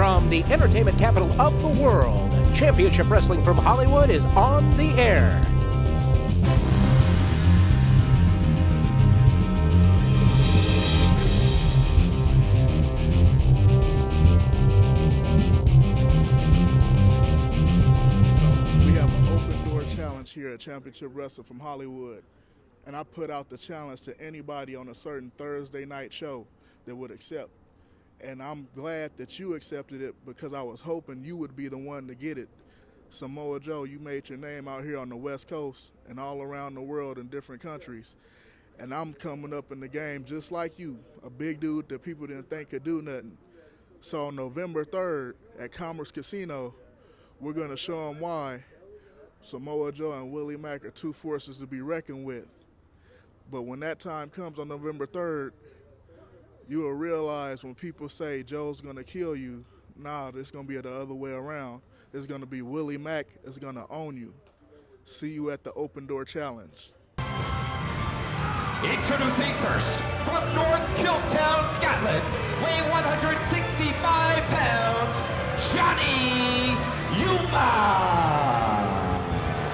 from the entertainment capital of the world, Championship Wrestling from Hollywood is on the air. We have an open door challenge here at Championship Wrestling from Hollywood. And I put out the challenge to anybody on a certain Thursday night show that would accept. And I'm glad that you accepted it because I was hoping you would be the one to get it. Samoa Joe, you made your name out here on the West Coast and all around the world in different countries. And I'm coming up in the game just like you, a big dude that people didn't think could do nothing. So on November 3rd at Commerce Casino, we're going to show them why Samoa Joe and Willie Mack are two forces to be reckoned with. But when that time comes on November 3rd, you will realize when people say Joe's going to kill you, nah, it's going to be the other way around. It's going to be Willie Mack is going to own you. See you at the Open Door Challenge. Introducing first, from North Kiltown, Scotland, weighing 165 pounds, Johnny Yuma.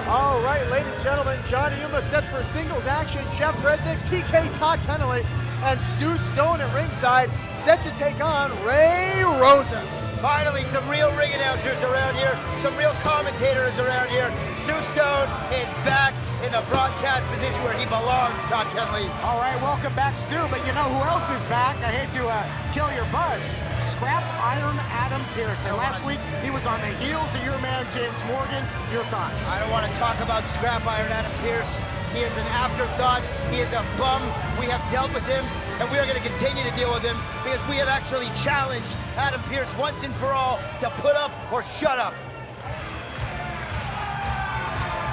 All right, ladies and gentlemen, Johnny Yuma set for singles action. Jeff Resnick, TK Todd Kennelly, and Stu Stone at ringside, set to take on Ray Rosas. Finally, some real ring announcers around here, some real commentators around here. Stu Stone is back in the broadcast position where he belongs, Todd Kennelly. All right, welcome back, Stu, but you know who else is back? I hate to kill your buzz. Scrap Iron Adam Pearce. And last week, he was on the heels of your man, James Morgan. Your thoughts? I don't want to talk about Scrap Iron Adam Pearce. He is an afterthought. He is a bum. We have dealt with him, and we are going to continue to deal with him because we have actually challenged Adam Pearce once and for all to put up or shut up.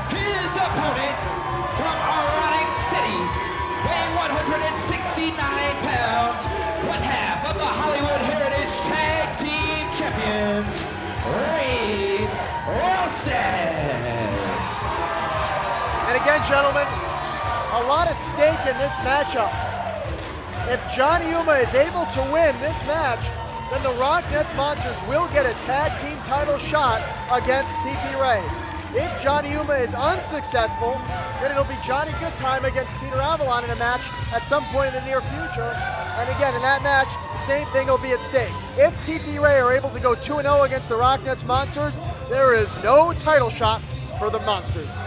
His opponent from Ironic City, weighing 169 pounds, one half of the Hollywood Heritage Tag Team Champions, Ray Rosas. And again, gentlemen, a lot at stake in this matchup. If Johnny Yuma is able to win this match, then the Rock Ness Monsters will get a tag team title shot against PP Ray. If Johnny Yuma is unsuccessful, then it'll be Johnny Goodtime against Peter Avalon in a match at some point in the near future. And again, in that match, same thing will be at stake. If PP Ray are able to go 2-0 against the Rock Ness Monsters, there is no title shot for the Monsters.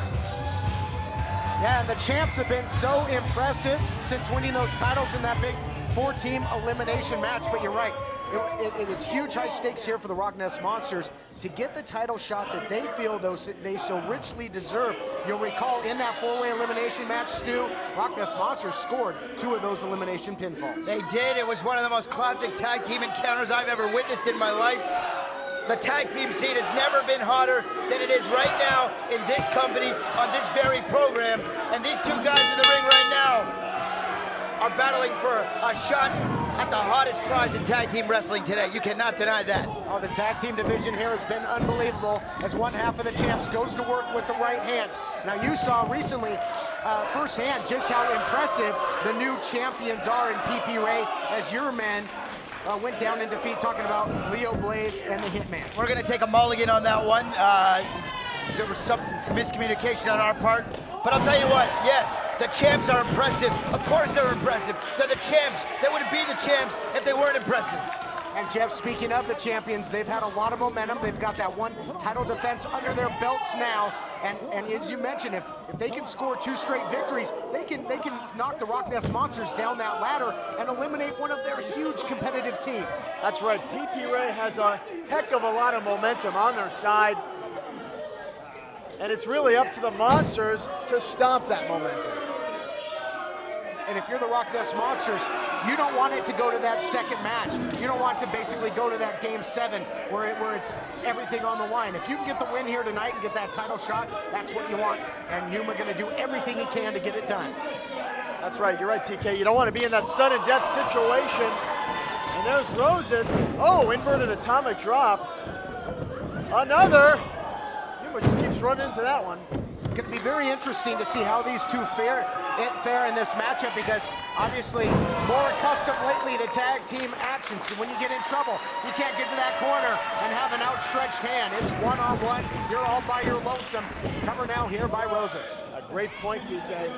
Yeah, and the champs have been so impressive since winning those titles in that big 4-team elimination match, but you're right. It is huge high stakes here for the Rock Ness Monsters to get the title shot that they feel they so richly deserve. You'll recall in that 4-way elimination match, Stu, Rock Ness Monsters scored 2 of those elimination pinfalls. They did. It was one of the most classic tag team encounters I've ever witnessed in my life. The tag team scene has never been hotter than it is right now in this company on this very program. And these two guys in the ring right now are battling for a shot at the hottest prize in tag team wrestling today. You cannot deny that. Oh, the tag team division here has been unbelievable as one half of the champs goes to work with the right hands. Now, you saw recently firsthand just how impressive the new champions are in PP Ray as your men went down in defeat, talking about Leo Blaze and the Hitman. We're going to take a mulligan on that one. There was some miscommunication on our part. But I'll tell you what, yes, the champs are impressive. Of course they're impressive. They're the champs. They wouldn't be the champs if they weren't impressive. And Jeff, speaking of the champions, they've had a lot of momentum. They've got that one title defense under their belts now. And as you mentioned, if they can score 2 straight victories, they can knock the Rock Ness Monsters down that ladder and eliminate one of their huge competitive teams. That's right. PP Ray has a heck of a lot of momentum on their side. And it's really up to the Monsters to stop that momentum. And if you're the Rock Ness Monsters, you don't want it to go to that second match. You don't want to basically go to that Game 7 where it's everything on the line. If you can get the win here tonight and get that title shot, that's what you want. And Yuma going to do everything he can to get it done. That's right. You're right, TK. You don't want to be in that sudden death situation. And there's Rosas. Oh, inverted atomic drop. Another. Yuma just keeps running into that one. It's going to be very interesting to see how these two fare fair in this matchup because obviously more accustomed lately to tag team action. So when you get in trouble, you can't get to that corner and have an outstretched hand. It's one-on-one. You're all by your lonesome. Cover now here by Roses. A great point, TK.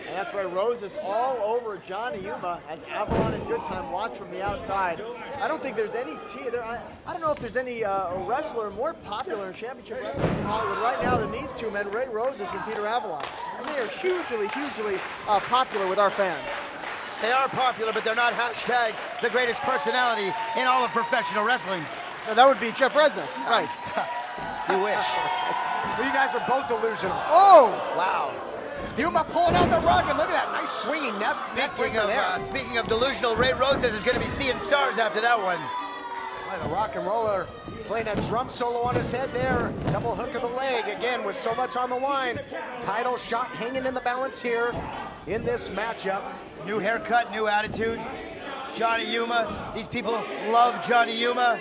And that's right, Roses all over Johnny Yuma as Avalon and Good Time watch from the outside. I don't think there's any I don't know if there's any wrestler more popular in championship wrestling in Hollywood right now than these two men, Ray Roses and Peter Avalon. And they are hugely, hugely popular with our fans. They are popular, but they're not hashtag the greatest personality in all of professional wrestling. No, that would be Jeff Resnick, right? You wish. Well, you guys are both delusional. Oh! Wow. Yuma pulling out the rug, and look at that nice swinging neck breaker there. Speaking of delusional, Ray Roses is going to be seeing stars after that one. The rock and roller playing a drum solo on his head there. Double hook of the leg, again, with so much on the line. Title shot hanging in the balance here in this matchup. New haircut, new attitude. Johnny Yuma. These people love Johnny Yuma.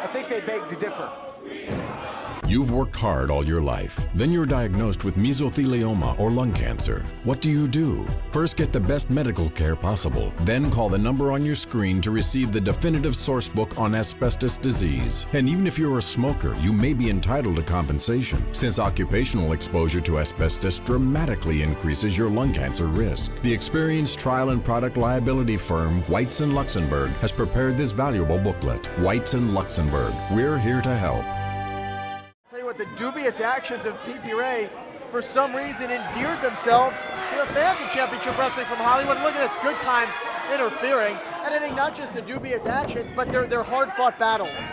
I think they beg to differ. You've worked hard all your life. Then you're diagnosed with mesothelioma or lung cancer. What do? First, get the best medical care possible. Then call the number on your screen to receive the definitive source book on asbestos disease. And even if you're a smoker, you may be entitled to compensation, since occupational exposure to asbestos dramatically increases your lung cancer risk. The experienced trial and product liability firm Whites & Luxembourg has prepared this valuable booklet. Whites & Luxembourg. We're here to help. The dubious actions of P.P. Ray, for some reason, endeared themselves to the fans of Championship Wrestling from Hollywood. Look at this, Good Time interfering. And I think not just the dubious actions, but their hard-fought battles.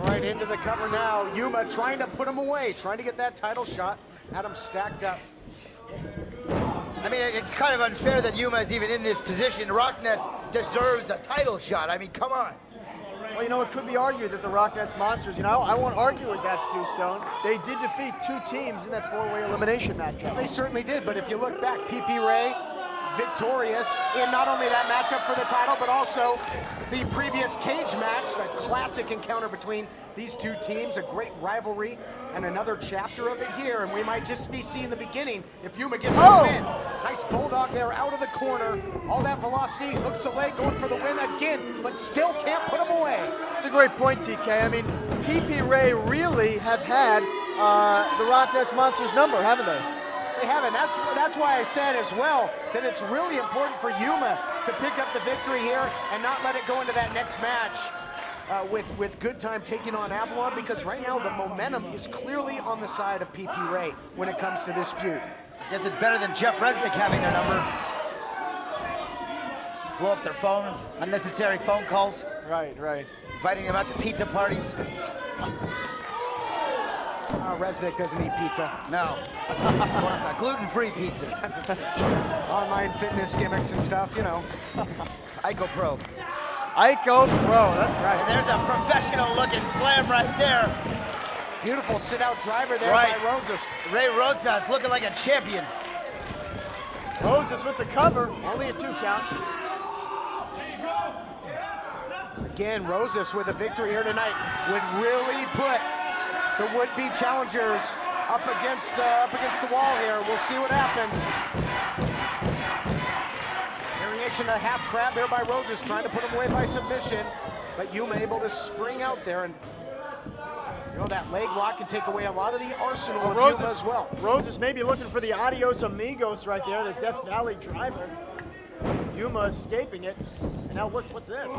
Right into the cover now. Yuma trying to put him away, trying to get that title shot. Had him stacked up. I mean, it's kind of unfair that Yuma is even in this position. Rockness deserves a title shot. I mean, come on. Well, you know, it could be argued that the Rock Nest Monsters, you know, I won't argue with that, Stu Stone. They did defeat two teams in that four-way elimination match. They certainly did, but if you look back, P.P. Ray victorious in not only that matchup for the title, but also the previous cage match, that classic encounter between these two teams, a great rivalry, and another chapter of it here, and we might just be seeing the beginning if Yuma gets the win. Nice bulldog there out of the corner. All that velocity, hooks the leg, going for the win again, but still can't put him away. It's a great point, TK. I mean, P.P. Ray really have had the Rock Nest Monsters number, haven't they? They haven't. That's why I said as well that it's really important for Yuma to pick up the victory here and not let it go into that next match with Good Time taking on Avalon, because right now the momentum is clearly on the side of P.P. Ray when it comes to this feud. I guess it's better than Jeff Resnick having their number. Blow up their phone, unnecessary phone calls. Right. Inviting them out to pizza parties. Resnick doesn't eat pizza. No, of course not. Gluten-free pizza. Online fitness gimmicks and stuff, you know. Ico Pro. Ico Pro, that's right. And there's a professional-looking slam right there. Beautiful sit-out driver there by Roses. Ray Rosas looking like a champion. Roses with the cover, only a 2 count. Again, Roses with a victory here tonight would really put the would-be challengers up against the wall here. We'll see what happens. Variation of half crab there by Roses, trying to put him away by submission, but Yuma able to spring out there, and you know that leg lock can take away a lot of the arsenal of Yuma as well. Roses may be looking for the Adios Amigos right there, the Death Valley driver. Yuma escaping it, and now look, what's this?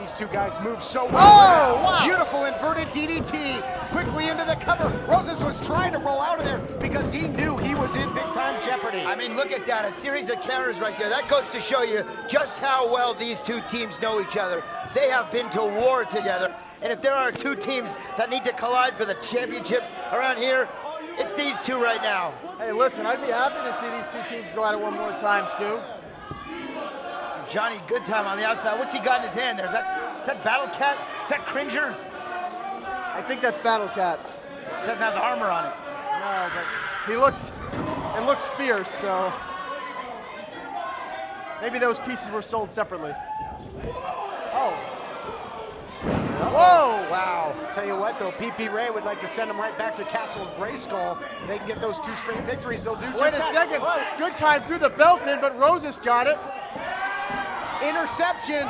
These two guys move so well. Oh, wow. Beautiful inverted DDT, quickly into the cover. Roses was trying to roll out of there because he knew he was in big-time jeopardy. I mean, look at that, a series of counters right there. That goes to show you just how well these two teams know each other. They have been to war together, and if there are two teams that need to collide for the championship around here, it's these two right now. Hey, listen, I'd be happy to see these two teams go at it one more time, Stu. Johnny Good Time on the outside. What's he got in his hand there? Is that Battle Cat? Is that Cringer? I think that's Battle Cat. Doesn't have the armor on it. No, but it looks fierce, so maybe those pieces were sold separately. Oh. Whoa! Wow. Tell you what, though, PP Ray would like to send him right back to Castle Grayskull. If they can get those 2 straight victories, they'll do just that. Wait a second. Good time through the belt in, but Roses got it. Interception.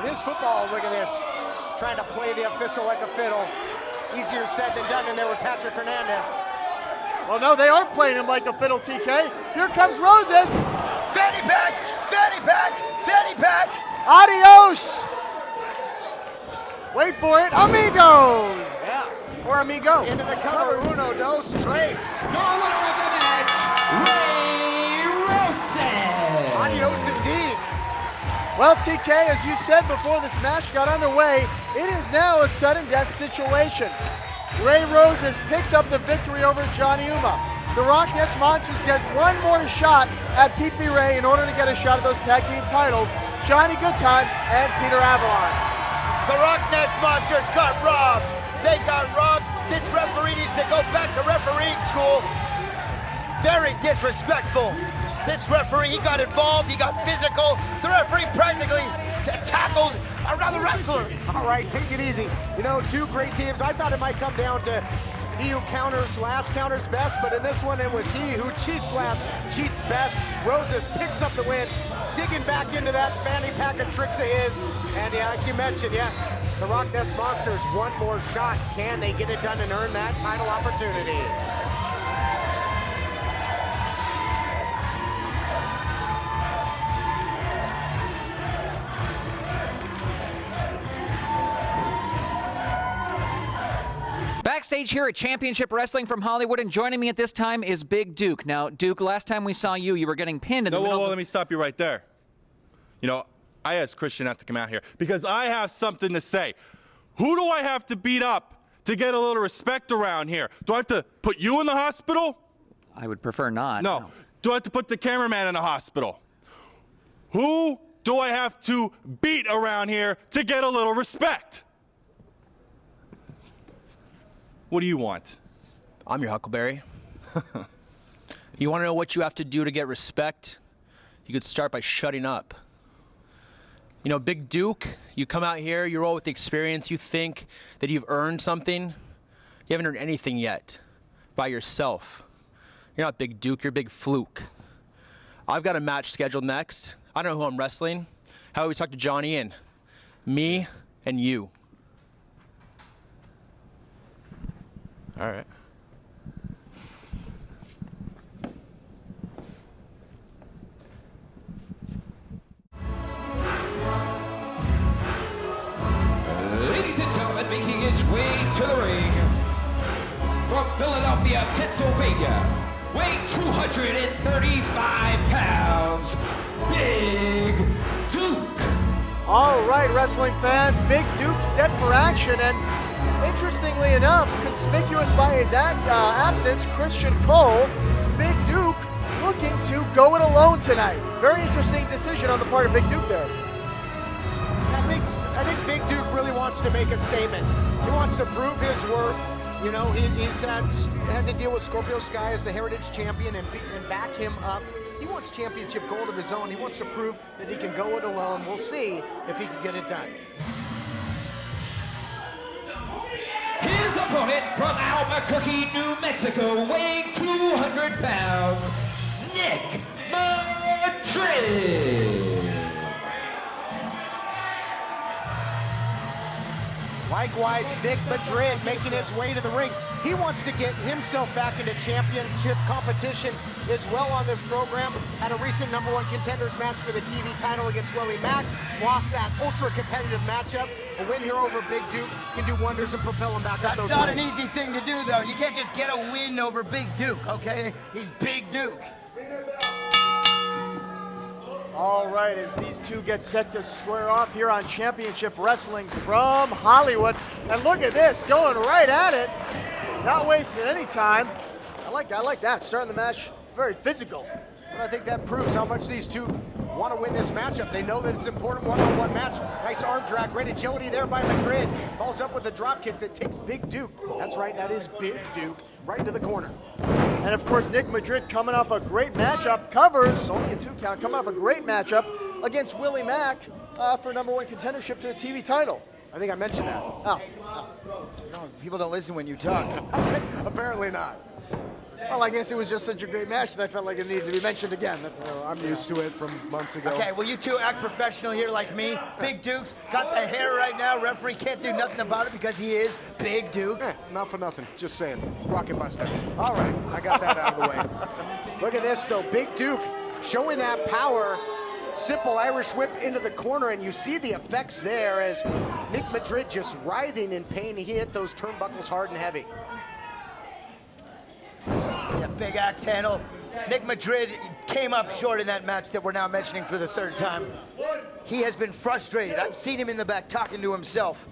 It is football. Look at this. Trying to play the official like a fiddle. Easier said than done in there with Patrick Hernandez. Well, no, they aren't playing him like a fiddle, TK. Here comes Roses. Fanny pack! Fanny pack! Fanny pack! Adios. Wait for it. Amigos. Yeah. Or amigo. Into the cover. Uno, dos, tres. Your winner of the match, Ray Roses. Adios indeed. Well, TK, as you said before this match got underway, it is now a sudden death situation. Ray Roses picks up the victory over Johnny Uma. The Rock Ness Monsters get one more shot at PP Ray in order to get a shot at those tag team titles. Johnny Goodtime and Peter Avalon. The Rock Ness Monsters got robbed. They got robbed. This referee needs to go back to refereeing school. Very disrespectful. This referee, he got involved, he got physical. The referee practically tackled another wrestler. All right, take it easy. You know, 2 great teams. I thought it might come down to he who counters last counters best, but in this one it was he who cheats last cheats best. Roses picks up the win, digging back into that fanny pack of tricks of his. And yeah, like you mentioned, yeah, the Rock Ness Monsters, one more shot. Can they get it done and earn that title opportunity? Backstage here at Championship Wrestling from Hollywood, and joining me at this time is Big Duke. Now, Duke, last time we saw you, you were getting pinned in the middle. Let me stop you right there. You know, I asked Christian not to come out here because I have something to say. Who do I have to beat up to get a little respect around here? Do I have to put you in the hospital? I would prefer not. No. Do I have to put the cameraman in the hospital? Who do I have to beat around here to get a little respect? What do you want? I'm your Huckleberry. You want to know what you have to do to get respect? You could start by shutting up. You know, Big Duke, you come out here, you roll with the experience, you think that you've earned something. You haven't earned anything yet by yourself. You're not Big Duke, you're Big Fluke. I've got a match scheduled next. I don't know who I'm wrestling. How about we talk to Johnny in? Me and you. All right. Ladies and gentlemen, making his way to the ring from Philadelphia, Pennsylvania, weighing 235 pounds, Big Duke. All right, wrestling fans, Big Duke set for action, and interestingly enough, conspicuous by his absence, Christian Cole, Big Duke looking to go it alone tonight. Very interesting decision on the part of Big Duke there. I think Big Duke really wants to make a statement. He wants to prove his worth. You know, he's had to deal with Scorpio Sky as the Heritage Champion and back him up. He wants championship gold of his own. He wants to prove that he can go it alone. We'll see if he can get it done. His opponent from Albuquerque, New Mexico, weighing 200 pounds, Nick Madrid. Likewise, Nick Madrid making his way to the ring. He wants to get himself back into championship competition as well on this program. Had a recent #1 contenders match for the TV title against Willie Mack. Lost that ultra competitive matchup. A win here over Big Duke can do wonders and propel him back up those That's not ranks. an easy thing to do, though. You can't just get a win over Big Duke, okay? He's Big Duke. All right, as these two get set to square off here on Championship Wrestling from Hollywood. And look at this, going right at it. Not wasting any time. I like that, starting the match very physical. And I think that proves how much these two want to win this matchup. They know that it's an important one-on-one match. Nice arm drag, great agility there by Madrid. Follows up with a drop kick that takes Big Duke. That's right, that is Big Duke, right into the corner. And of course, Nick Madrid coming off a great matchup, covers, only a 2 count, coming off a great matchup against Willie Mack for #1 contendership to the TV title. I think I mentioned that. Oh. No, people don't listen when you talk. Apparently not. Well, I guess it was just such a great match that I felt like it needed to be mentioned again. I'm used to it from months ago. Okay, well, you two act professional here like me. Big Duke's got the hair right now. Referee can't do nothing about it because he is Big Duke. Not for nothing. Just saying. Rocket Buster. All right, I got that out of the way. Look at this, though. Big Duke showing that power. Simple Irish whip into the corner, and you see the effects there as Nick Madrid just writhing in pain. He hit those turnbuckles hard and heavy. See a big axe handle. Nick Madrid came up short in that match that we're now mentioning for the third time. He has been frustrated. I've seen him in the back talking to himself.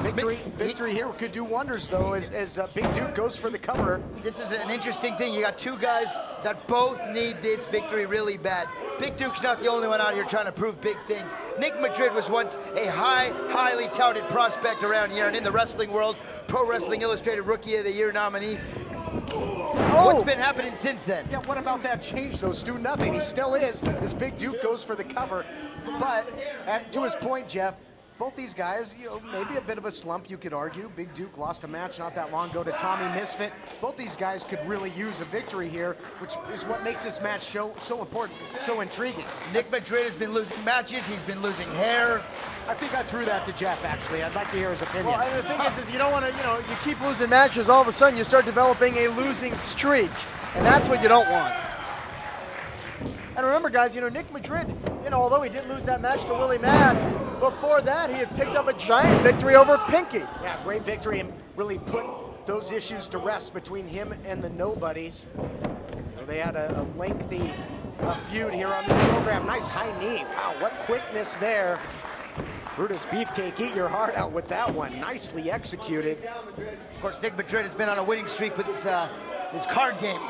Victory here could do wonders, though, as Big Duke goes for the cover. This is an interesting thing. You got two guys that both need this victory really bad. Big Duke's not the only one out here trying to prove big things. Nick Madrid was once a highly touted prospect around here, and in the wrestling world, Pro Wrestling Illustrated Rookie of the Year nominee. What's been happening since then? Yeah, what about that change, though, Stu? Nothing. He still is, as Big Duke goes for the cover. But, to his point, Jeff, both these guys, maybe a bit of a slump, you could argue. Big Duke lost a match not that long ago to Tommy Misfit. Both these guys could really use a victory here, which is what makes this match so important, so intriguing. Nick Madrid has been losing matches. He's been losing hair. I think I threw that to Jeff, actually. I'd like to hear his opinion. Well, and the thing is you don't want to, you keep losing matches, all of a sudden you start developing a losing streak. And that's what you don't want. And remember, guys, Nick Madrid, although he did lose that match to Willie Mack, before that he had picked up a giant victory over Pinky. Yeah, great victory, and really put those issues to rest between him and the Nobodies. They had a lengthy feud here on this program. Nice high knee. Wow, what quickness there. Brutus Beefcake, eat your heart out with that one. Nicely executed. Of course, Nick Madrid has been on a winning streak with his card game.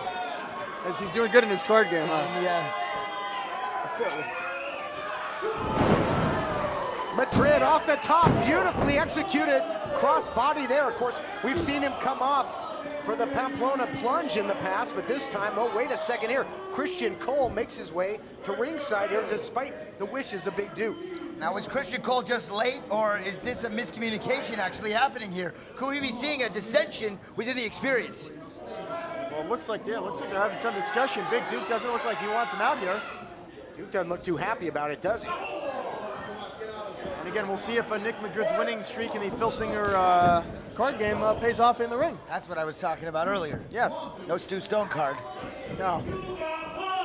As he's doing good in his card game, huh? Madrid off the top, beautifully executed cross body there. Of course, we've seen him come off for the Pamplona plunge in the past, but this time, oh, wait a second here. Christian Cole makes his way to ringside here despite the wishes of Big Duke. Now, is Christian Cole just late, or is this a miscommunication actually happening here? Could we be seeing a dissension within the experience? Well, it looks like they're having some discussion. Big Duke doesn't look like he wants him out here. Duke doesn't look too happy about it, does he? And again, we'll see if Nick Madrid's winning streak in the Filsinger card game pays off in the ring. That's what I was talking about earlier. Yes. No Stu Stone card. No.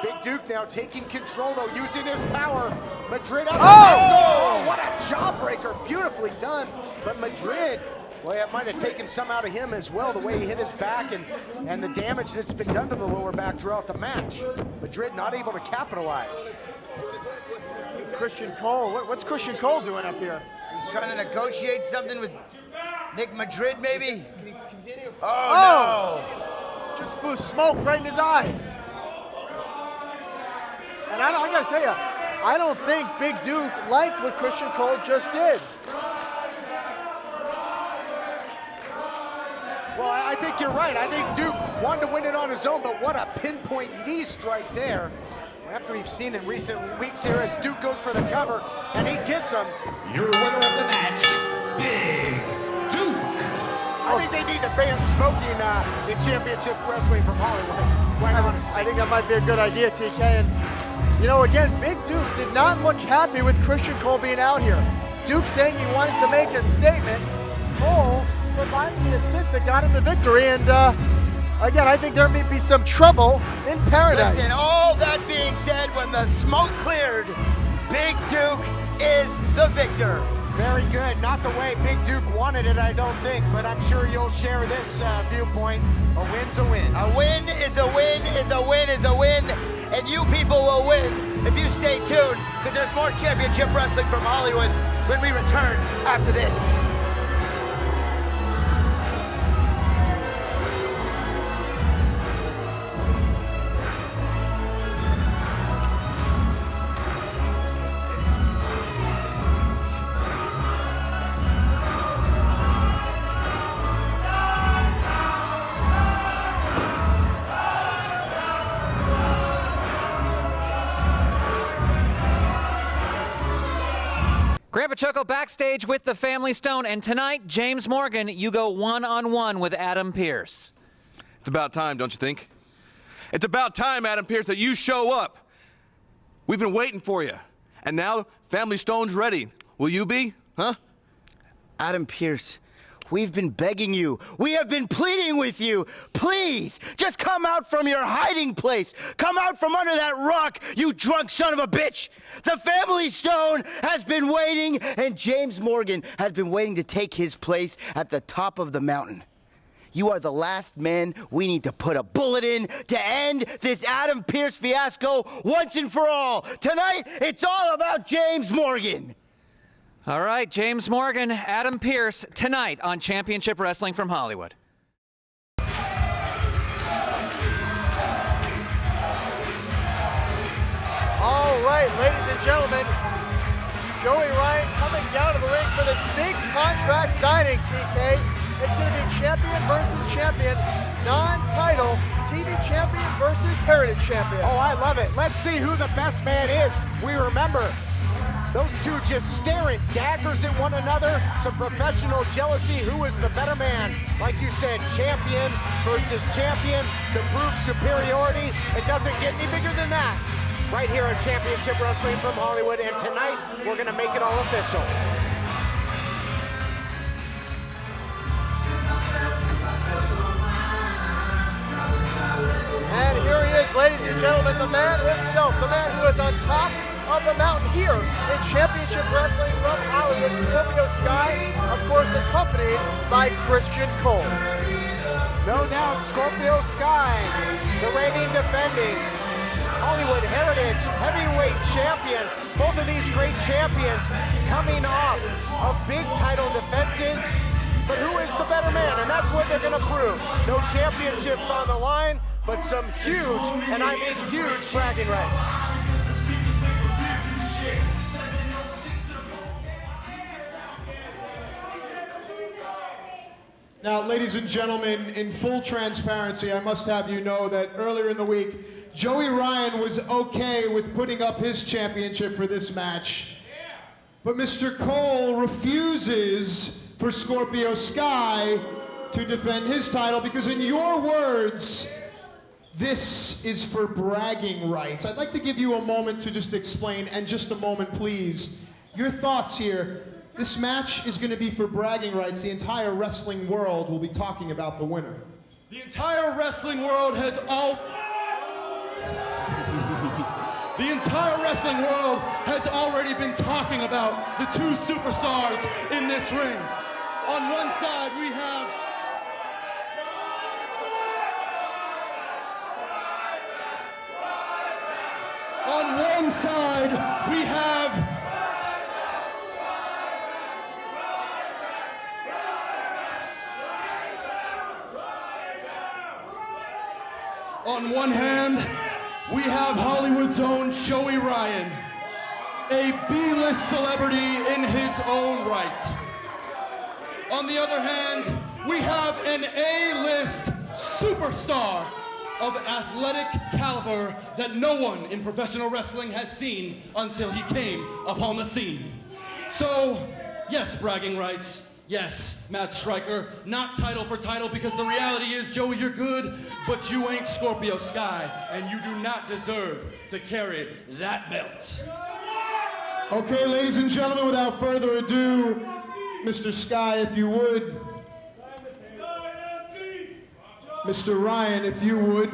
Big Duke now taking control, though, using his power. Madrid up. Oh! What a jawbreaker. Beautifully done. But Madrid, well, it might have taken some out of him as well, the way he hit his back and the damage that's been done to the lower back throughout the match. Madrid not able to capitalize. Christian Cole, what's Christian Cole doing up here? He's trying to negotiate something with Nick Madrid, maybe? Oh, no! Just blew smoke right in his eyes. And I got to tell you, I don't think Big Duke liked what Christian Cole just did. Well, I think you're right. I think Duke wanted to win it on his own, but what a pinpoint knee strike there. After we've seen in recent weeks here as Duke goes for the cover, and he gets him. Your winner of the match, Big Duke. I think they need to ban smoking in championship wrestling from Hollywood, quite honestly. I think that might be a good idea, TK. And, again, Big Duke did not look happy with Christian Cole being out here. Duke saying he wanted to make a statement. Cole provided the assist that got him the victory, and again, I think there may be some trouble in paradise. Listen, all that being said, when the smoke cleared, Big Duke is the victor. Very good. Not the way Big Duke wanted it, I don't think, but I'm sure you'll share this viewpoint. A win's a win. A win is a win is a win is a win, and you people will win if you stay tuned, because there's more championship wrestling from Hollywood when we return after this. Grandpa Choco backstage with the Family Stone, and tonight, James Morgan, you go one-on-one with Adam Pearce. It's about time, don't you think? It's about time, Adam Pearce, that you show up. We've been waiting for you. And now, Family Stone's ready. Will you be? Huh? Adam Pearce, we've been begging you. We have been pleading with you. Please, just come out from your hiding place. Come out from under that rock, you drunk son of a bitch. The Family Stone has been waiting, and James Morgan has been waiting to take his place at the top of the mountain. You are the last man we need to put a bullet in to end this Adam Pearce fiasco once and for all. Tonight, it's all about James Morgan. All right, James Morgan, Adam Pearce, tonight on Championship Wrestling from Hollywood. All right, ladies and gentlemen, Joey Ryan coming down to the ring for this big contract signing, TK. It's going to be champion versus champion, non-title, TV champion versus heritage champion. Oh, I love it. Let's see who the best man is. We remember those two just staring daggers at one another. Some professional jealousy. Who is the better man? Like you said, champion versus champion to prove superiority. It doesn't get any bigger than that. Right here on Championship Wrestling from Hollywood. And tonight, we're going to make it all official. And here he is, ladies and gentlemen, the man himself, the man who is on top of the mountain here in Championship Wrestling from Hollywood, Scorpio Sky, of course accompanied by Christian Cole. No doubt, Scorpio Sky, the reigning defending Hollywood Heritage Heavyweight Champion. Both of these great champions coming off of big title defenses. But who is the better man? And that's what they're going to prove. No championships on the line, but some huge, and I mean huge, bragging rights. Now, ladies and gentlemen, in full transparency, I must have you know that earlier in the week, Joey Ryan was okay with putting up his championship for this match. But Mr. Cole refuses for Scorpio Sky to defend his title because, in your words, this is for bragging rights. I'd like to give you a moment to just explain, and just a moment, please, your thoughts here. This match is going to be for bragging rights. The entire wrestling world will be talking about the winner. The entire wrestling world has The entire wrestling world has already been talking about the two superstars in this ring. On one side, we have on one hand, we have Hollywood's own Joey Ryan, a B-list celebrity in his own right. On the other hand, we have an A-list superstar of athletic caliber that no one in professional wrestling has seen until he came upon the scene. So, yes, bragging rights. Yes, Matt Stryker, not title for title, because the reality is, Joey, you're good, but you ain't Scorpio Sky, and you do not deserve to carry that belt. Okay, ladies and gentlemen, without further ado, Mr. Sky, if you would. Mr. Ryan, if you would.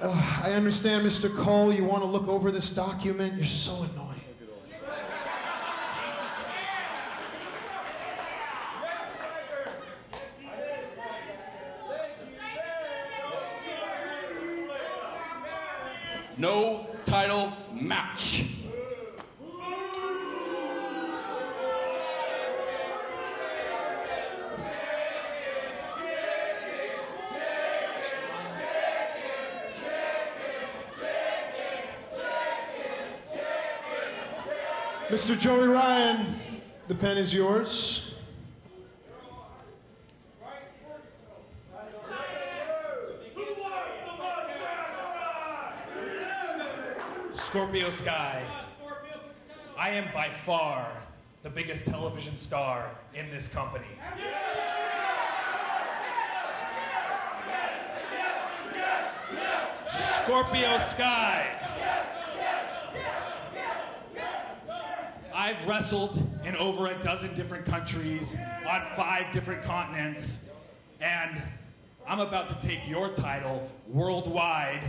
I understand, Mr. Cole, you want to look over this document. You're so annoying. No title match. Mr. Joey Ryan, the pen is yours. Scorpio Sky, I am by far the biggest television star in this company. Scorpio Sky. I've wrestled in over a dozen different countries on 5 different continents, and I'm about to take your title worldwide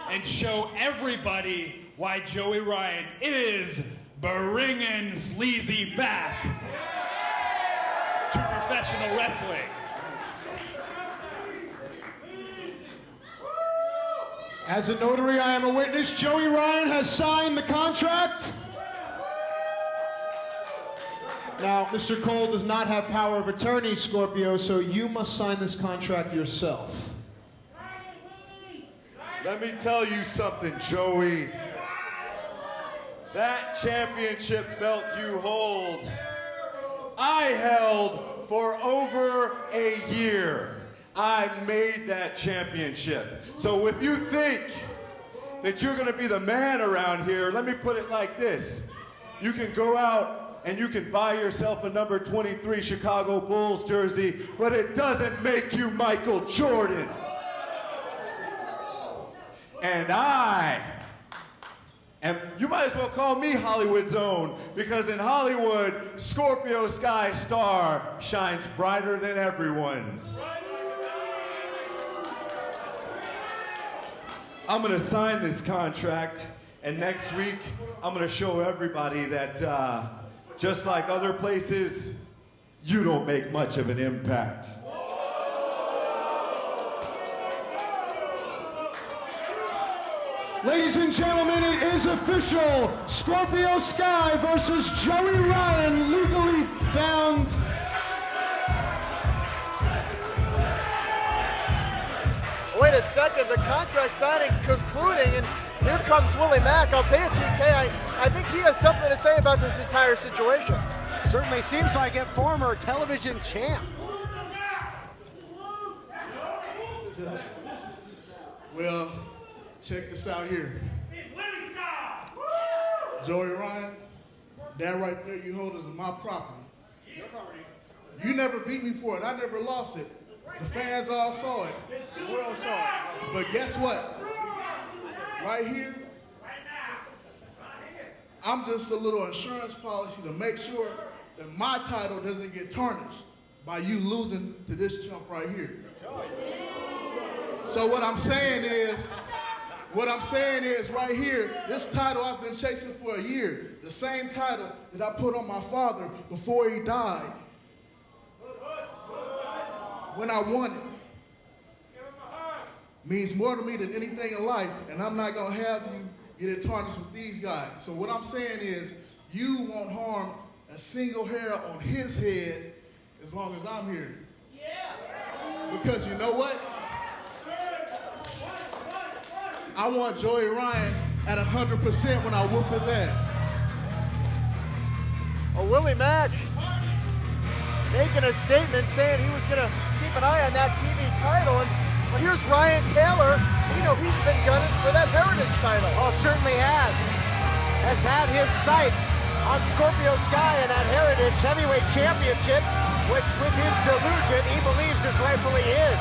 and show everybody why Joey Ryan is bringing sleazy back to professional wrestling. As a notary, I am a witness. Joey Ryan has signed the contract. Now, Mr. Cole does not have power of attorney, Scorpio, so you must sign this contract yourself. Let me tell you something, Joey. That championship belt you hold, I held for over a year. I made that championship. So if you think that you're gonna be the man around here, let me put it like this. You can go out and you can buy yourself a number 23 Chicago Bulls jersey, but it doesn't make you Michael Jordan. And you might as well call me Hollywood's own, because in Hollywood, Scorpio Sky Star shines brighter than everyone's. I'm gonna sign this contract, and next week, I'm gonna show everybody that just like other places, you don't make much of an impact. Ladies and gentlemen, it is official. Scorpio Sky versus Joey Ryan, legally bound. Wait a second, the contract signing concluding, and here comes Willie Mack. I'll tell you, TK, I think he has something to say about this entire situation. Certainly seems like it, former television champ. Well, check this out here. Joey Ryan, that right there you hold is my property. You never beat me for it. I never lost it. The fans all saw it. The world saw it. But guess what? Right here, I'm just a little insurance policy to make sure that my title doesn't get tarnished by you losing to this chump right here. So what I'm saying is right here, this title I've been chasing for a year, the same title that I put on my father before he died. When I won it, means more to me than anything in life, and I'm not gonna have you get it tarnished with these guys. So what I'm saying is, you won't harm a single hair on his head as long as I'm here. Because you know what? I want Joey Ryan at 100% when I whoop his ass. Oh, Willie Mack making a statement saying he was going to keep an eye on that TV title. And well, here's Ryan Taylor. You know, he's been gunning for that Heritage title. Oh, certainly has. Has had his sights on Scorpio Sky and that Heritage Heavyweight Championship, which with his delusion, he believes is rightfully his.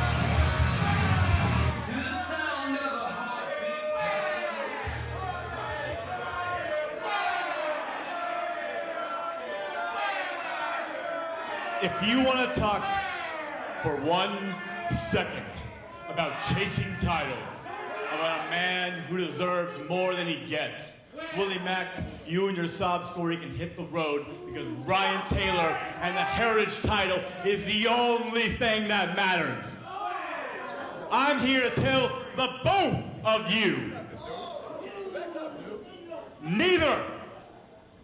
If you want to talk for 1 second about chasing titles, about a man who deserves more than he gets, Willie Mack, you and your sob story can hit the road, because Ryan Taylor and the Heritage title is the only thing that matters. I'm here to tell the both of you, neither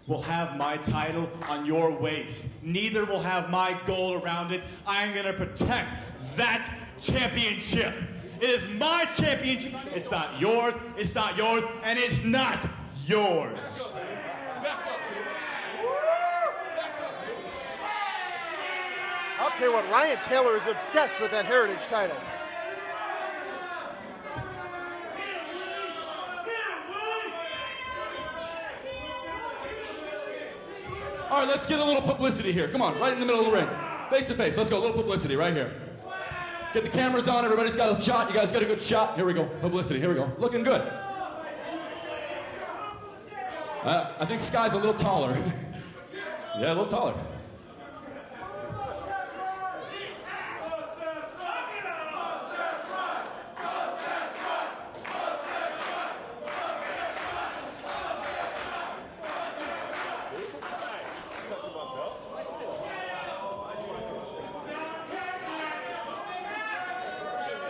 will have my title on your waist. Neither will have my gold around it. I'm gonna protect that championship. It is my championship. It's not yours, it's not yours, and it's not yours. I'll tell you what, Ryan Taylor is obsessed with that Heritage title. All right, let's get a little publicity here. Come on, right in the middle of the ring. Face to face. Let's go. A little publicity right here. Get the cameras on. Everybody's got a shot. You guys got a good shot. Here we go. Publicity. Here we go. Looking good. I think Sky's a little taller. Yeah, a little taller.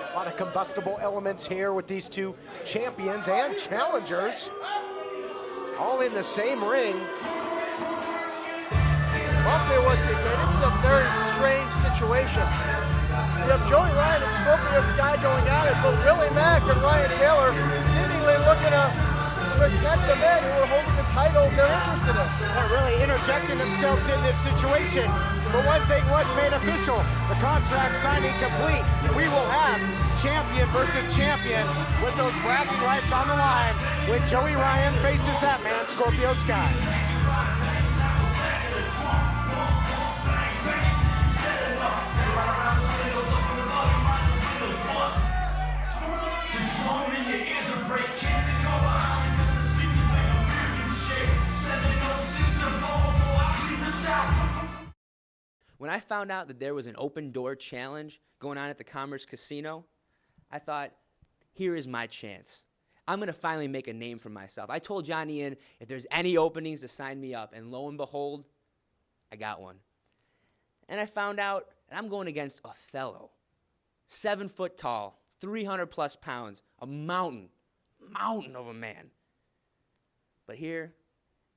A lot of combustible elements here with these two champions and challengers all in the same ring. Well, I'll tell you what, TK, this is a very strange situation. You have Joey Ryan and Scorpio Sky going at it, but Willie Mack and Ryan Taylor seemingly looking to protect the men who are holding the titles they're interested in. They're really interjecting themselves in this situation. But one thing was made official. The contract signing complete. We will have champion versus champion with those bragging rights on the line when Joey Ryan faces that man, Scorpio Sky. When I found out that there was an open door challenge going on at the Commerce Casino, I thought, here is my chance. I'm going to finally make a name for myself. I told Johnny Inn if there's any openings to sign me up, and lo and behold, I got one. And I found out that I'm going against Othello. 7 foot tall, 300 plus pounds, a mountain of a man. But here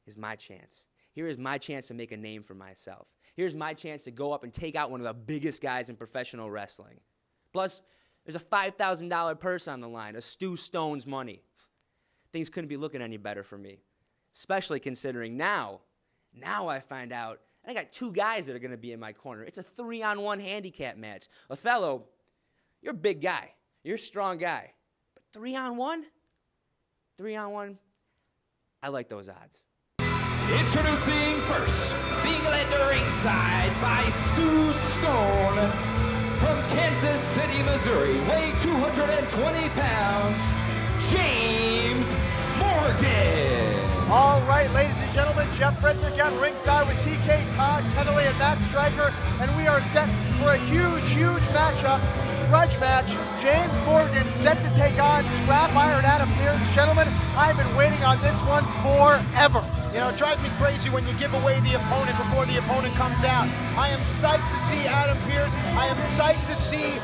is my chance. Here is my chance to make a name for myself. Here's my chance to go up and take out one of the biggest guys in professional wrestling. Plus, there's a $5,000 purse on the line, a Stu Stone's money. Things couldn't be looking any better for me, especially considering now I find out I got 2 guys that are going to be in my corner. It's a 3-on-1 handicap match. Othello, you're a big guy. You're a strong guy. But 3-on-1? 3-on-1? I like those odds. Introducing first, being led to ringside by Stu Stone from Kansas City, Missouri, weighing 220 pounds, James Morgan. All right, ladies and gentlemen, Jeff Bresnick at ringside with TK, Todd Kenneally, and Matt Stryker, and we are set for a huge matchup, grudge match. James Morgan set to take on Scrap Iron Adam Pearce. Gentlemen, I've been waiting on this one forever. You know, it drives me crazy when you give away the opponent before the opponent comes out. I am psyched to see Adam Pearce. I am psyched to see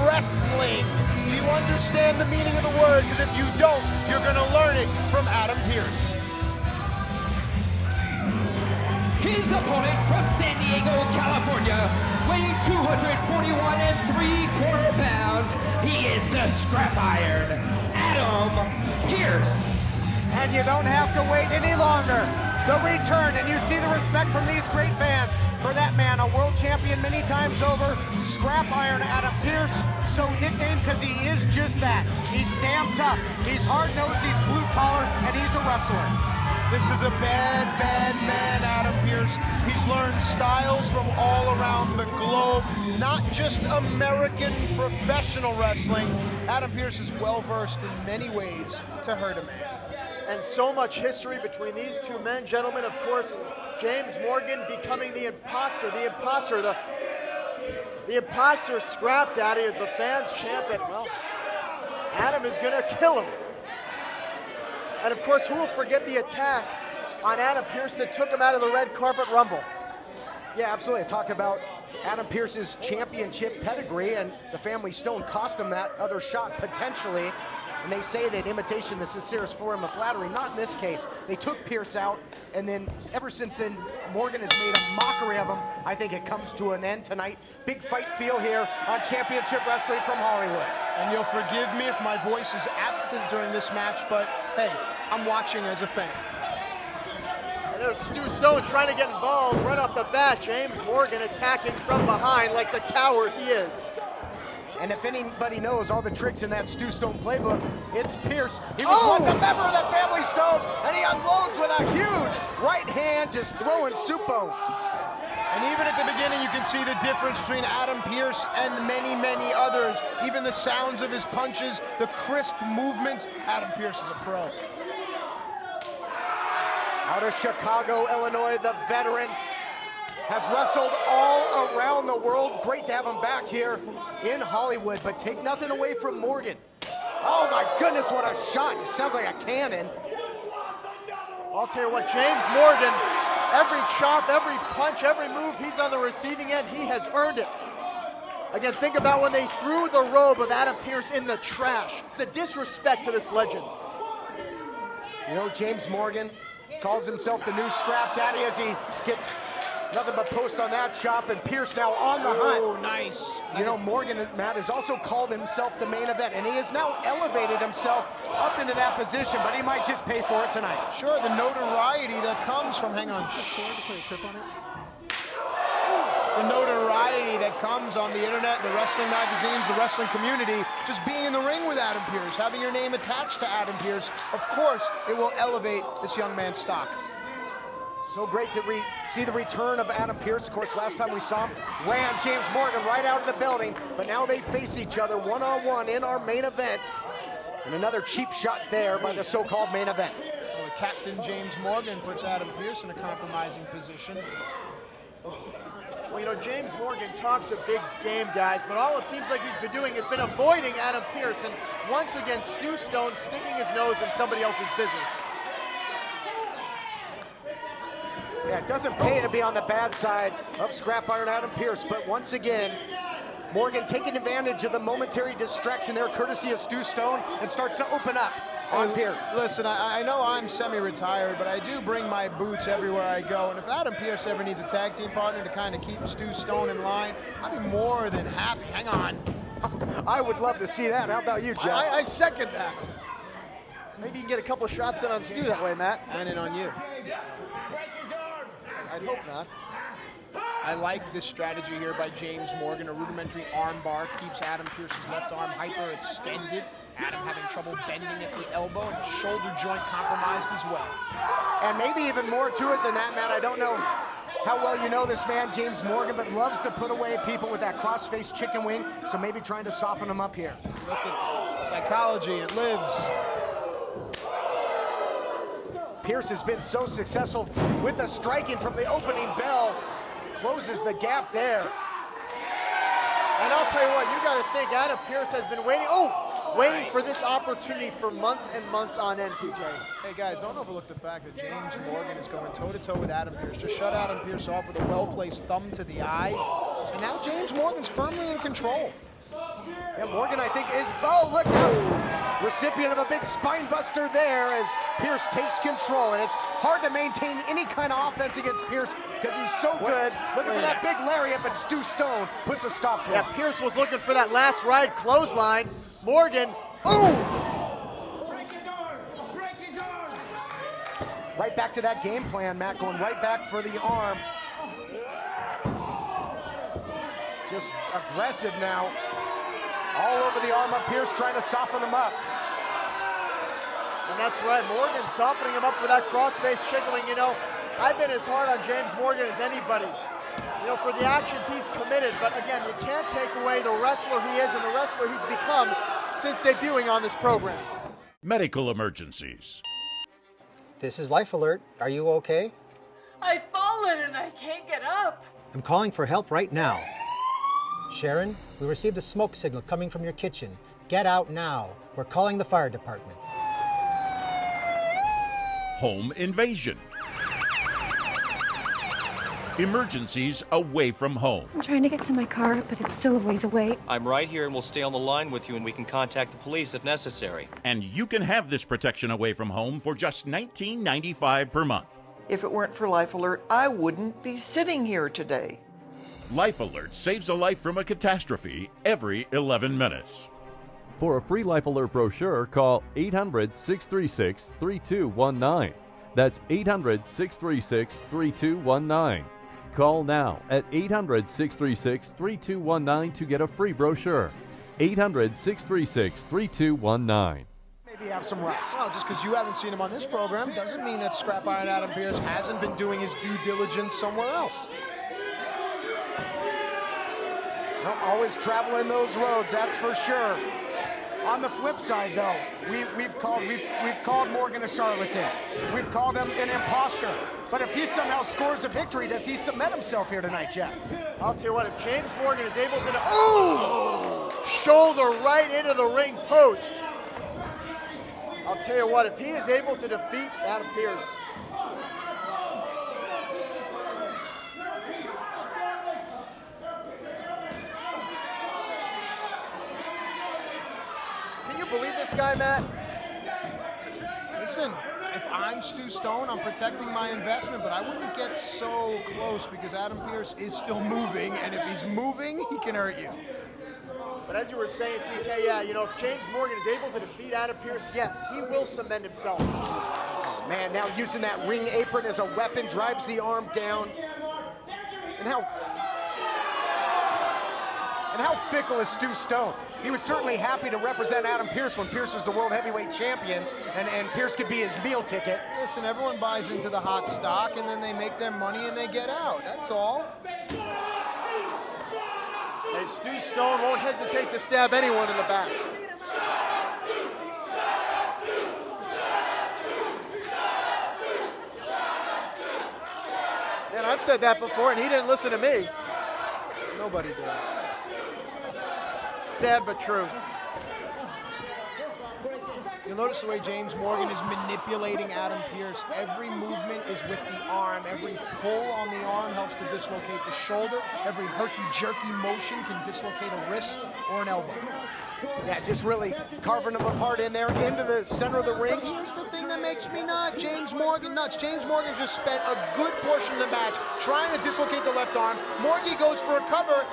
wrestling. Do you understand the meaning of the word? Because if you don't, you're going to learn it from Adam Pearce. His opponent from San Diego, California, weighing 241 3/4 pounds, he is the Scrap Iron, Adam Pearce. And you don't have to wait any longer. The return, and you see the respect from these great fans for that man, a world champion many times over, Scrap Iron Adam Pearce, so nicknamed because he is just that. He's damn tough, he's hard-nosed, he's blue-collar, and he's a wrestler. This is a bad man, Adam Pearce. He's learned styles from all around the globe, not just American professional wrestling. Adam Pearce is well-versed in many ways to hurt a man. And so much history between these two men, gentlemen. Of course, James Morgan becoming the imposter, the imposter Scrap Daddy, as the fans chant that, well, Adam is going to kill him. And of course, who will forget the attack on Adam Pearce that took him out of the red carpet rumble? Yeah, absolutely. I talked about Adam Pearce's championship pedigree, and the family Stone cost him that other shot potentially. And they say that imitation the sincerest form of flattery. Not in this case. They took Pearce out, and then ever since then, Morgan has made a mockery of him. I think it comes to an end tonight. Big fight feel here on Championship Wrestling from Hollywood. And you'll forgive me if my voice is absent during this match, but hey, I'm watching as a fan. And there's Stu Stone trying to get involved right off the bat. James Morgan attacking from behind like the coward he is. And if anybody knows all the tricks in that Stu Stone playbook, it's Pierce. He was once a member of the Family Stone, and he unloads with a huge right hand, just throwing soup bones. And even at the beginning, you can see the difference between Adam Pearce and many, many others. Even the sounds of his punches, the crisp movements. Adam Pearce is a pro. Out of Chicago, Illinois, the veteran has wrestled all around the world. Great to have him back here in Hollywood, but take nothing away from Morgan. Oh my goodness, what a shot. It sounds like a cannon. I'll tell you what, James Morgan, every chop, every punch, every move, he's on the receiving end. He has earned it. Again, think about when they threw the robe of Adam Pearce in the trash. The disrespect to this legend. You know, James Morgan calls himself the new Scrap Daddy as he gets nothing but post on that chop, and Pearce now on the hunt. Oh, nice. You know, Morgan, Matt, has also called himself the main event, and he has now elevated himself up into that position, but he might just pay for it tonight. Sure, the notoriety that comes from, hang on. The notoriety that comes on the internet, the wrestling magazines, the wrestling community, just being in the ring with Adam Pearce, having your name attached to Adam Pearce, of course, it will elevate this young man's stock. So great to see the return of Adam Pearce. Of course, last time we saw him, wham, James Morgan right out of the building. But now they face each other one-on-one in our main event. And another cheap shot there by the so-called main event. Well, the captain, James Morgan, puts Adam Pearce in a compromising position. Well, you know, James Morgan talks a big game, guys, but all it seems like he's been doing has been avoiding Adam Pearce. And once again, Stu Stone sticking his nose in somebody else's business. Yeah, it doesn't pay to be on the bad side of Scrap Iron Adam Pearce, but once again, Morgan taking advantage of the momentary distraction there, courtesy of Stu Stone, and starts to open up on Pearce. Listen, I know I'm semi-retired, but I do bring my boots everywhere I go, and if Adam Pearce ever needs a tag team partner to kind of keep Stu Stone in line, I'd be more than happy. Hang on. I would love to see that. How about you, Jeff? I second that. Maybe you can get a couple of shots in on Stu that way, Matt. And in on you. I'd hope not. I like this strategy here by James Morgan. A rudimentary arm bar keeps Adam Pearce's left arm hyper extended. Adam having trouble bending at the elbow, and the shoulder joint compromised as well. And maybe even more to it than that, Matt. I don't know how well you know this man, James Morgan, but loves to put away people with that cross-face chicken wing, so maybe trying to soften him up here. Look at psychology, it lives. Pearce has been so successful with the striking from the opening bell. Closes the gap there. And I'll tell you what, you got to think Adam Pearce has been waiting. Waiting for this opportunity for months and months on end, TJ. Hey guys, don't overlook the fact that James Morgan is going toe-to-toe with Adam Pearce. Just shut Adam Pearce off with a well-placed thumb to the eye. And now James Morgan's firmly in control. Yeah, Morgan, I think, is, oh, look out. Recipient of a big spine buster there as Pearce takes control. And it's hard to maintain any kind of offense against Pearce because he's so good. Looking for that big lariat, but Stu Stone puts a stop to it. Yeah, Pearce was looking for that last ride clothesline. Morgan, right back to that game plan, Matt, going right back for the arm. Just aggressive now. All over the arm of Pearce, trying to soften him up. And that's right, Morgan softening him up for that cross-face chicken wing. You know, I've been as hard on James Morgan as anybody. You know, for the actions he's committed, but again, you can't take away the wrestler he is and the wrestler he's become since debuting on this program. Medical emergencies. This is Life Alert. Are you okay? I've fallen and I can't get up. I'm calling for help right now. Sharon, we received a smoke signal coming from your kitchen. Get out now. We're calling the fire department. Home invasion. Emergencies away from home. I'm trying to get to my car, but it's still a ways away. I'm right here and we'll stay on the line with you and we can contact the police if necessary. And you can have this protection away from home for just $19.95 per month. If it weren't for Life Alert, I wouldn't be sitting here today. Life Alert saves a life from a catastrophe every 11 minutes. For a free Life Alert brochure, call 800-636-3219. That's 800-636-3219. Call now at 800-636-3219 to get a free brochure. 800-636-3219. Maybe have some rest. Well, just because you haven't seen him on this program doesn't mean that Scrap Iron Adam Pearce hasn't been doing his due diligence somewhere else. Well, always traveling those roads, that's for sure. On the flip side, though, we've called Morgan a charlatan. We've called him an imposter. But if he somehow scores a victory, does he cement himself here tonight, Jeff? I'll tell you what, if James Morgan is able to... Oh! Shoulder right into the ring post. I'll tell you what, if he is able to defeat Adam Pearce... Can you believe this guy, Matt? Listen, if I'm Stu Stone, I'm protecting my investment, but I wouldn't get so close because Adam Pearce is still moving, and if he's moving, he can hurt you. But as you were saying, TK, yeah, you know, if James Morgan is able to defeat Adam Pearce, yes, he will cement himself. Oh, man, now using that ring apron as a weapon, drives the arm down. And how fickle is Stu Stone? He was certainly happy to represent Adam Pearce when Pearce was the world heavyweight champion, and Pearce could be his meal ticket. Listen, everyone buys into the hot stock, and then they make their money and they get out. That's all. And Stu Stone won't hesitate to stab anyone in the back. And I've said that before, and he didn't listen to me. Nobody does. Sad but true. You'll notice the way James Morgan is manipulating Adam Pearce. Every movement is with the arm. Every pull on the arm helps to dislocate the shoulder. Every herky-jerky motion can dislocate a wrist or an elbow. Yeah, just really carving them apart in there into the center of the ring. But here's the thing that makes me nuts. James Morgan nuts. James Morgan just spent a good portion of the match trying to dislocate the left arm. Morgan goes for a cover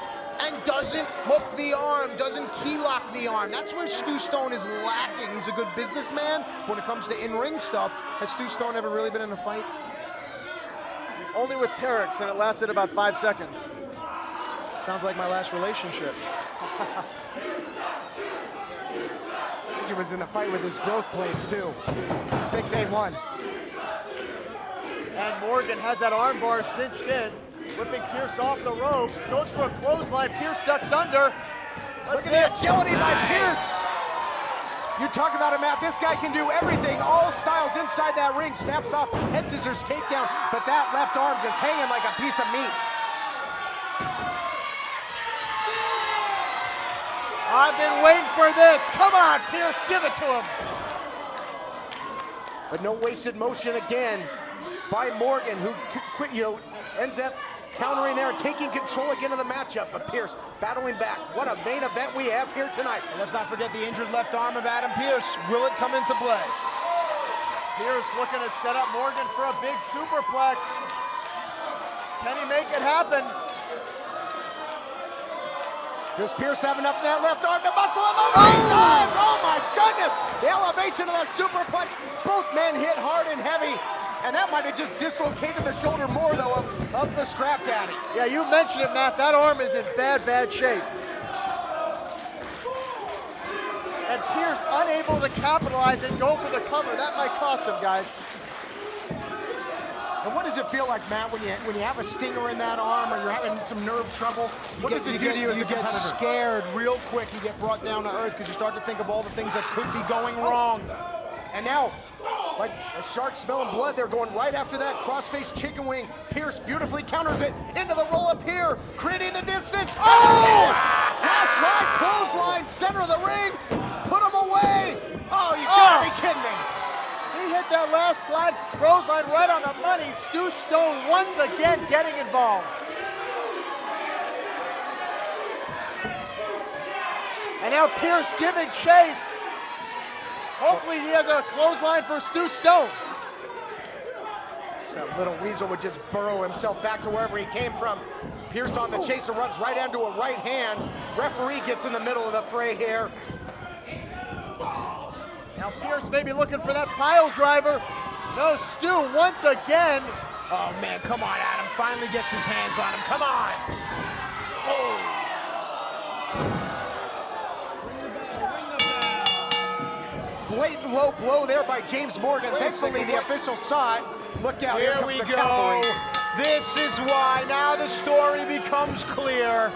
and doesn't hook the arm, doesn't key lock the arm. That's where Stu Stone is lacking. He's a good businessman when it comes to in-ring stuff. Has Stu Stone ever really been in a fight? Only with Terex, and it lasted about 5 seconds. Sounds like my last relationship. I think he was in a fight with his growth plates, too. I think they won. And Morgan has that arm bar cinched in. Whipping Pearce off the ropes, goes for a clothesline. Pearce ducks under. Look at the agility by Pearce. You talk about it, Matt. This guy can do everything, all styles inside that ring. Snaps off, head scissors, takedown, but that left arm just hanging like a piece of meat. I've been waiting for this. Come on, Pearce, give it to him. But no wasted motion again by Morgan, who ends up countering there and taking control again of the matchup. But Pearce battling back. What a main event we have here tonight. And let's not forget the injured left arm of Adam Pearce. Will it come into play? Pearce looking to set up Morgan for a big superplex. Can he make it happen? Does Pearce have enough in that left arm to muscle him over? He does! Oh my goodness! The elevation of that superplex. Both men hit hard and heavy. And that might have just dislocated the shoulder more, though, of the Scrap Daddy. Yeah, you mentioned it, Matt. That arm is in bad shape. And Pearce unable to capitalize and go for the cover. That might cost him, guys. And what does it feel like, Matt, when you have a stinger in that arm or you're having some nerve trouble? What does it do to you as a competitor? You get scared real quick. You get brought down to earth because you start to think of all the things that could be going wrong. And now, like a shark smelling blood, they're going right after that cross-face chicken wing. Pearce beautifully counters it into the roll-up here, creating the distance. Oh! Last ride, clothesline, center of the ring. Put him away. Oh, you gotta be kidding me. He hit that last slide, clothesline right on the money. Stu Stone once again getting involved. And now Pearce giving chase. Hopefully he has a clothesline for Stu Stone. So that little weasel would just burrow himself back to wherever he came from. Pearce on the chaser runs right into a right hand. Referee gets in the middle of the fray here. Now Pearce may be looking for that pile driver. No, Stu once again. Oh man, come on, Adam. Finally gets his hands on him. Come on. Oh. blatant low blow there by James Morgan. Thankfully, the official saw it. Look out, here we go. Cavalry. This is why now the story becomes clear.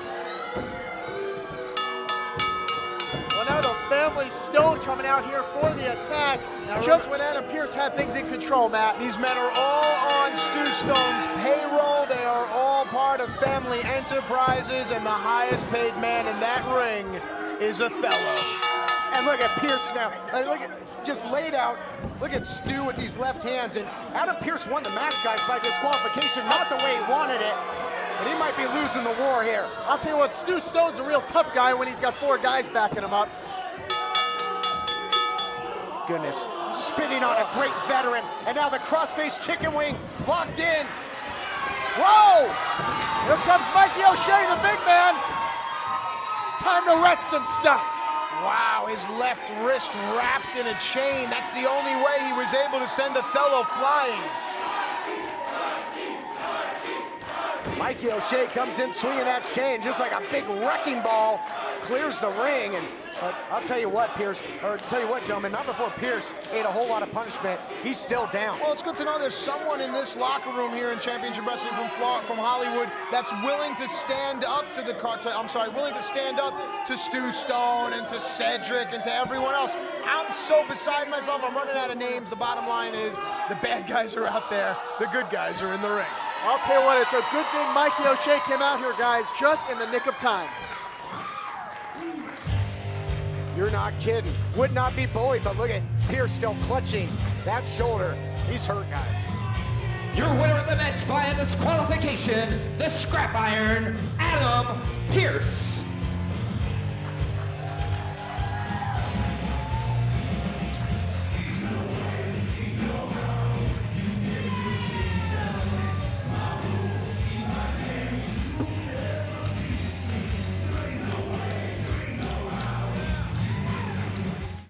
Well, now the family Stone coming out here for the attack. Now, just when Adam Pearce had things in control, Matt. These men are all on Stu Stone's payroll. They are all part of family enterprises, and the highest paid man in that ring is Othello. And look at Pearce now. Look at, just laid out. Look at Stu with these left hands. And Adam Pearce won the match, guys, by disqualification. Not the way he wanted it. But he might be losing the war here. I'll tell you what, Stu Stone's a real tough guy when he's got 4 guys backing him up. Goodness, spitting on a great veteran. And now the crossface chicken wing locked in. Whoa! Here comes Mikey O'Shea, the big man. Time to wreck some stuff. Wow, his left wrist wrapped in a chain. That's the only way he was able to send Othello flying. Mikey O'Shea comes in swinging that chain just like a big wrecking ball. Clears the ring, and I'll tell you what, gentlemen, not before Pearce ate a whole lot of punishment. He's still down. Well, it's good to know there's someone in this locker room here in Championship Wrestling from Hollywood that's willing to stand up to willing to stand up to Stu Stone and to Cedric and to everyone else. I'm so beside myself, I'm running out of names. The bottom line is the bad guys are out there, the good guys are in the ring. I'll tell you what, it's a good thing Mikey O'Shea came out here, guys, just in the nick of time. You're not kidding. Would not be bullied, but look at Pearce still clutching that shoulder. He's hurt, guys. Your winner of the match via disqualification, the Scrap Iron, Adam Pearce.